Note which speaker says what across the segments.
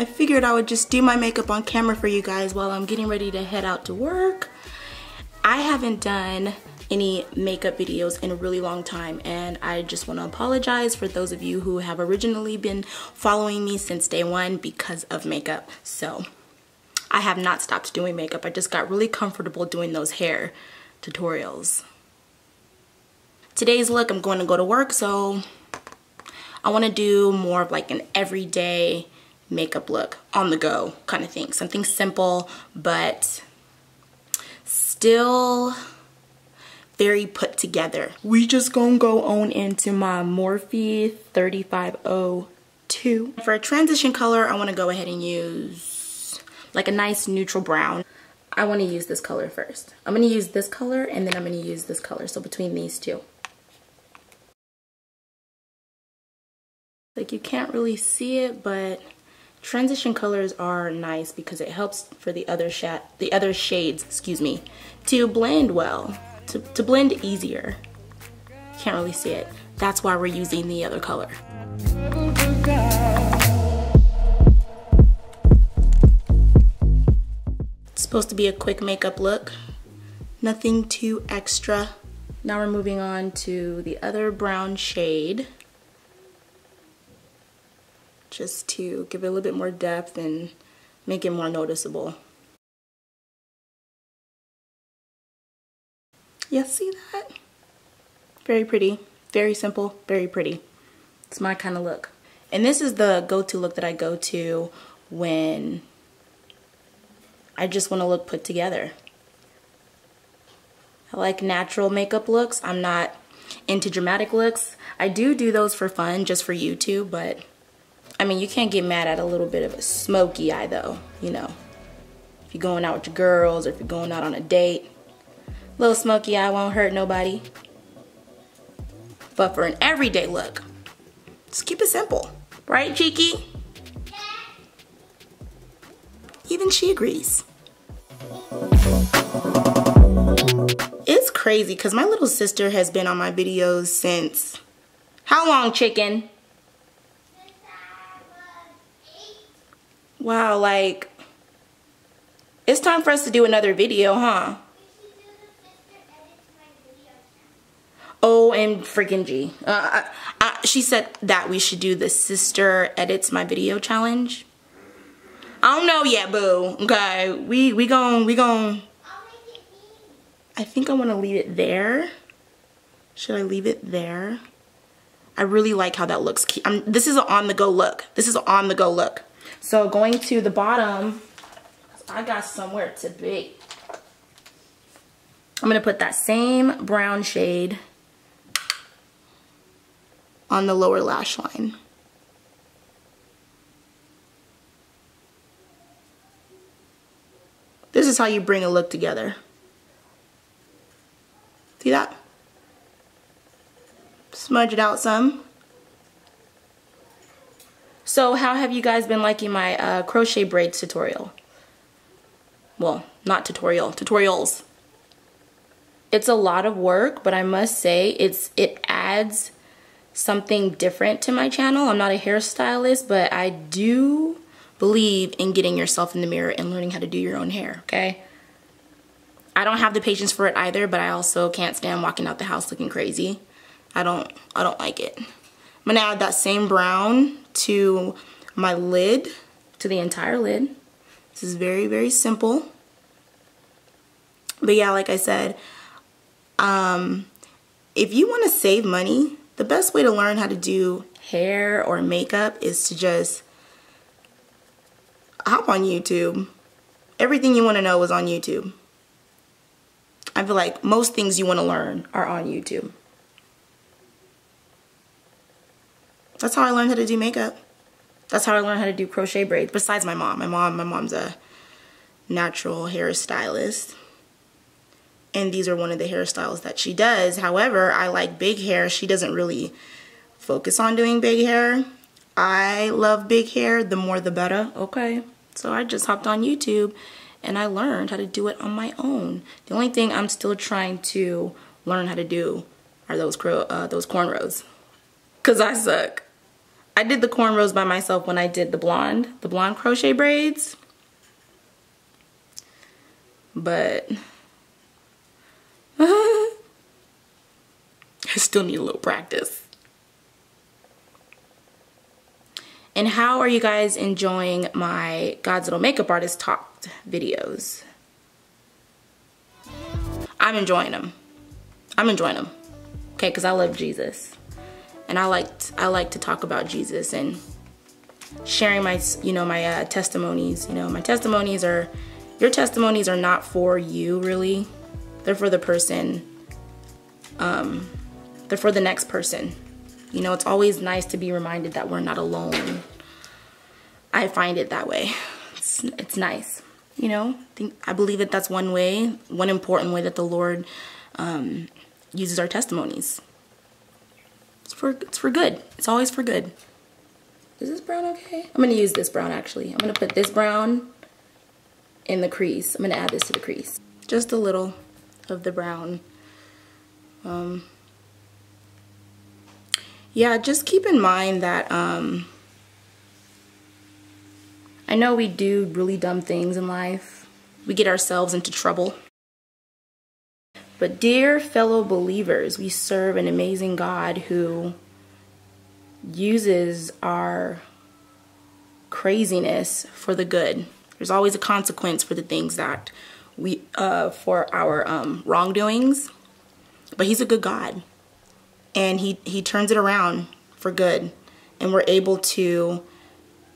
Speaker 1: I figured I would just do my makeup on camera for you guys while I'm getting ready to head out to work. I haven't done any makeup videos in a really long time, and I just want to apologize for those of you who have originally been following me since day one because of makeup. So I have not stopped doing makeup. I just got really comfortable doing those hair tutorials. Today's look, I'm going to go to work, so I want to do more of like an everyday makeup look, on the go kind of thing. Something simple, but still very put together. We just gonna go on into my Morphe 3502. For a transition color, I want to go ahead and use like a nice neutral brown. I want to use this color first. I'm going to use this color and then I'm going to use this color. So between these two. Like you can't really see it, but transition colors are nice because it helps for the other shades, excuse me, to blend well, to blend easier. Can't really see it. That's why we're using the other color. It's supposed to be a quick makeup look, nothing too extra. Now we're moving on to the other brown shade, just to give it a little bit more depth and make it more noticeable. Yeah, see that? Very pretty, very simple, very pretty. It's my kind of look. And this is the go-to look that I go to when I just want to look put together. I like natural makeup looks. I'm not into dramatic looks. I do those for fun, just for YouTube, but I mean, you can't get mad at a little bit of a smoky eye though, you know. If you're going out with your girls or if you're going out on a date, a little smoky eye won't hurt nobody. But for an everyday look, just keep it simple. Right, Cheeky? Even she agrees. It's crazy because my little sister has been on my videos since, how long, chicken? Wow, like, it's time for us to do another video, huh? Oh, and freaking G. She said that we should do the sister edits my video challenge. I don't know yet, boo. Okay, we gon' I think I want to leave it there. Should I leave it there? I really like how that looks. This is an on-the-go look. This is an on-the-go look. So going to the bottom, I got somewhere to be. I'm going to put that same brown shade on the lower lash line. This is how you bring a look together. See that? Smudge it out some. So how have you guys been liking my crochet braids tutorial? Well, not tutorial, tutorials. It's a lot of work, but I must say it adds something different to my channel. I'm not a hairstylist, but I do believe in getting yourself in the mirror and learning how to do your own hair, okay? I don't have the patience for it either, but I also can't stand walking out the house looking crazy. I don't like it. I'm gonna add that same brown to my lid, to the entire lid. This is very, very simple. But yeah, like I said, if you want to save money, the best way to learn how to do hair or makeup is to just hop on YouTube. Everything you want to know is on YouTube. I feel like most things you want to learn are on YouTube. That's how I learned how to do makeup. That's how I learned how to do crochet braids, besides my mom. My mom's a natural hairstylist. And these are one of the hairstyles that she does. However, I like big hair. She doesn't really focus on doing big hair. I love big hair. The more the better. Okay. So I just hopped on YouTube and I learned how to do it on my own. The only thing I'm still trying to learn how to do are those cornrows. Because I suck. I did the cornrows by myself when I did the blonde crochet braids. But I still need a little practice. And how are you guys enjoying my God's Little Makeup Artist Talk videos? I'm enjoying them. I'm enjoying them. Okay, because I love Jesus. And I like to talk about Jesus and sharing my, my testimonies. My testimonies are, your testimonies are not for you, really. They're for the person. They're for the next person. It's always nice to be reminded that we're not alone. I find it that way. It's nice. I believe that that's one important way that the Lord uses our testimonies. It's for good. It's always for good. Is this brown okay? I'm gonna use this brown actually. I'm gonna put this brown in the crease. I'm gonna add this to the crease. Just a little of the brown. Yeah, just keep in mind that I know we do really dumb things in life. We get ourselves into trouble. But dear fellow believers, we serve an amazing God who uses our craziness for the good. There's always a consequence for the things that for our wrongdoings. But he's a good God. And he turns it around for good. And we're able to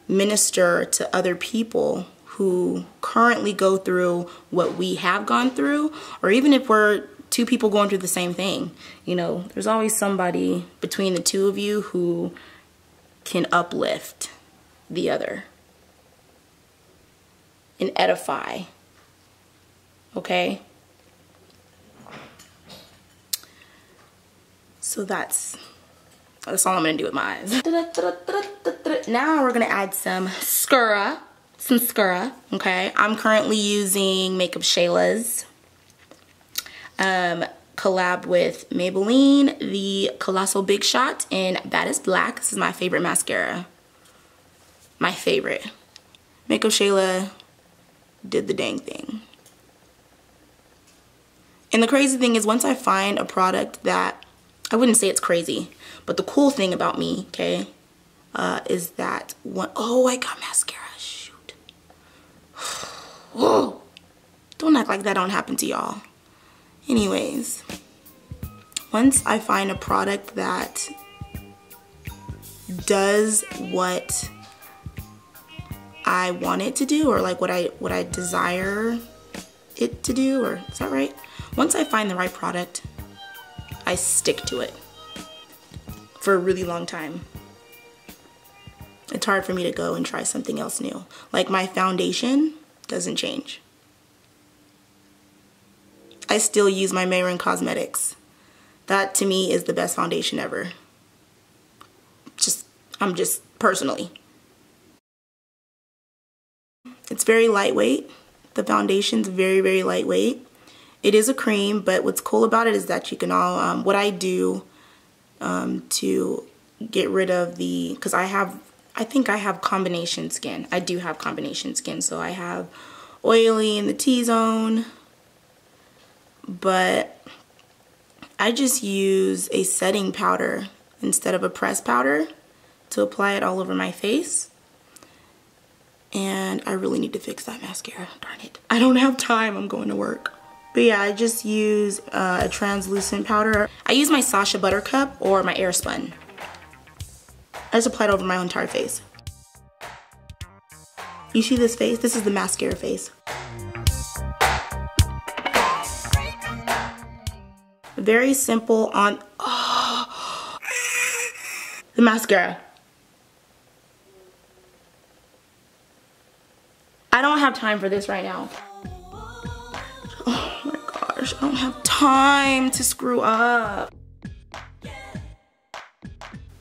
Speaker 1: minister to other people who currently go through what we have gone through, or even if we're two people going through the same thing. There's always somebody between the two of you who can uplift the other and edify. Okay? So that's all I'm gonna do with my eyes. Now we're gonna add some mascara. Okay? I'm currently using Makeup Shayla's collabed with Maybelline, the Colossal Big Shot, and that is black. This is my favorite mascara. My favorite. Makeup Shayla did the dang thing. And the crazy thing is, once I find a product that, I wouldn't say it's crazy, but the cool thing about me, okay, is that oh, I got mascara, shoot. Whoa. Don't act like that don't happen to y'all. Anyways, once I find a product that does what I want it to do, or like what I desire it to do, or is that right? Once I find the right product, I stick to it for a really long time. It's hard for me to go and try something else new. Like my foundation doesn't change. I still use my Mayron Cosmetics. That to me is the best foundation ever. I'm just personally. It's very lightweight. The foundation's very, very lightweight. It is a cream, but what's cool about it is that you can all, what I do to get rid of because I think I have combination skin. I do have combination skin, so I have oily in the T-zone. But I just use a setting powder instead of a pressed powder to apply it all over my face. And I really need to fix that mascara, darn it. I don't have time, I'm going to work. But yeah, I just use a translucent powder. I use my Sacha Buttercup or my Airspun. I just apply it over my entire face. You see this face? This is the mascara face. Very simple on, the mascara. I don't have time for this right now. Oh my gosh, I don't have time to screw up.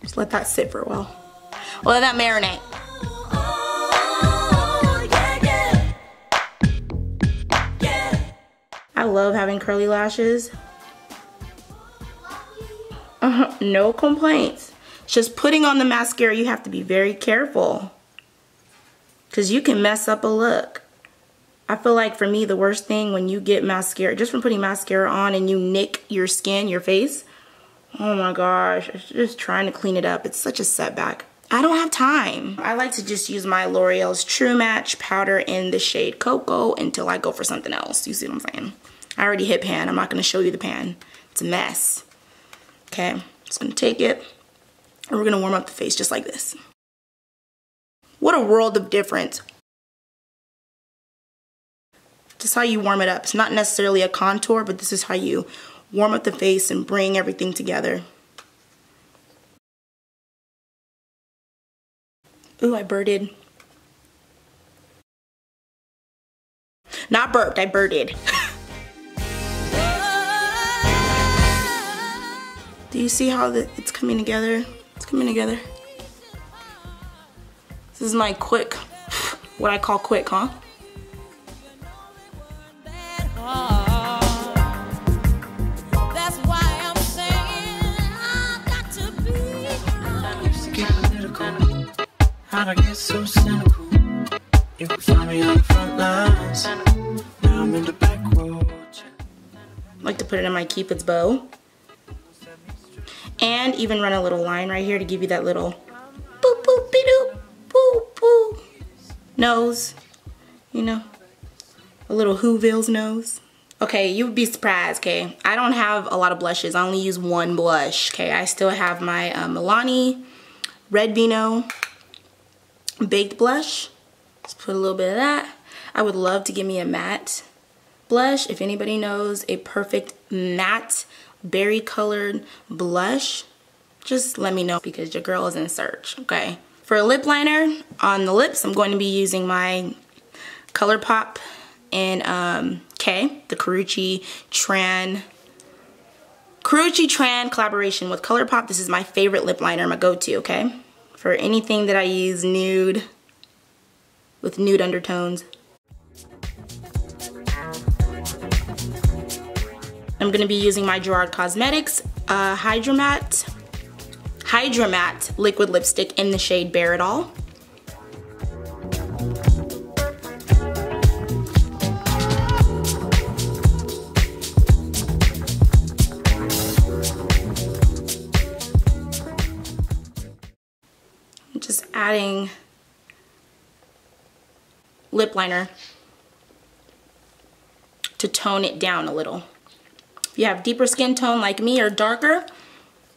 Speaker 1: Just let that sit for a while. Let that marinate. I love having curly lashes. No complaints. Just putting on the mascara, you have to be very careful because you can mess up a look. I feel like for me, the worst thing when you get mascara, just from putting mascara on and you nick your skin, your face, oh my gosh, it's just trying to clean it up. It's such a setback. I don't have time. I like to just use my L'Oreal's True Match powder in the shade Cocoa until I go for something else. You see what I'm saying? I already hit pan. I'm not going to show you the pan. It's a mess. Okay, just going to take it and we're going to warm up the face just like this. What a world of difference. This is how you warm it up. It's not necessarily a contour, but this is how you warm up the face and bring everything together. Ooh, I birded. Not burped, I birded. Do you see how it's coming together? It's coming together. This is my quick, what I call quick, huh?
Speaker 2: How'd I get so cynical? You could find me on the front lines. Now I'm in the back row.
Speaker 1: I like to put it in my Cupid's bow. And even run a little line right here to give you that little boop boop be doop boop boop nose. You know? A little Whoville's nose. Okay, you would be surprised, okay? I don't have a lot of blushes. I only use one blush, okay? I still have my Milani Red Vino baked blush. Let's put a little bit of that. I would love to give me a matte blush. If anybody knows a perfect matte berry colored blush, just let me know because your girl is in search, okay? For a lip liner on the lips, I'm going to be using my ColourPop in K, the Karrueche Tran collaboration with ColourPop. This is my favorite lip liner, my go-to, okay? For anything that I use nude, with nude undertones. I'm gonna be using my Gerard Cosmetics Hydra Matte liquid lipstick in the shade Bare It All. Just adding lip liner to tone it down a little. If you have deeper skin tone like me or darker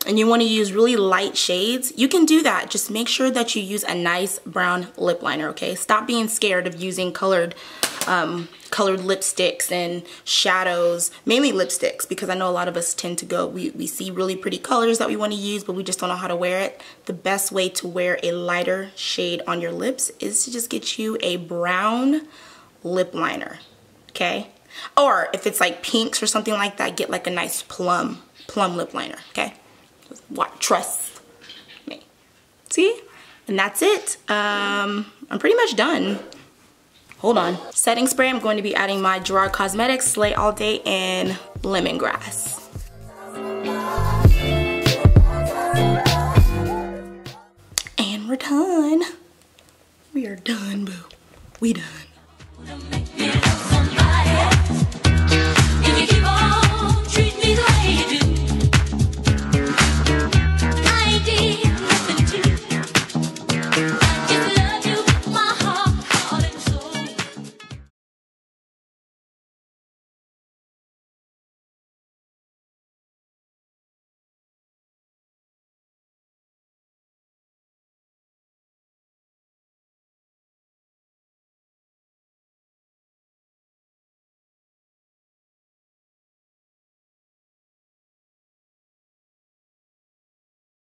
Speaker 1: and you want to use really light shades, you can do that. Just make sure that you use a nice brown lip liner, okay? Stop being scared of using colored lipsticks and shadows, mainly lipsticks, because I know a lot of us tend to go, we see really pretty colors that we want to use, but we just don't know how to wear it. The best way to wear a lighter shade on your lips is to just get you a brown lip liner, okay? Or if it's like pinks or something like that, get like a nice plum lip liner, okay? Trust me. See? And that's it. I'm pretty much done. Hold on. Setting spray, I'm going to be adding my Gerard Cosmetics Slay All Day in Lemongrass. And we're done. We are done, boo. We done.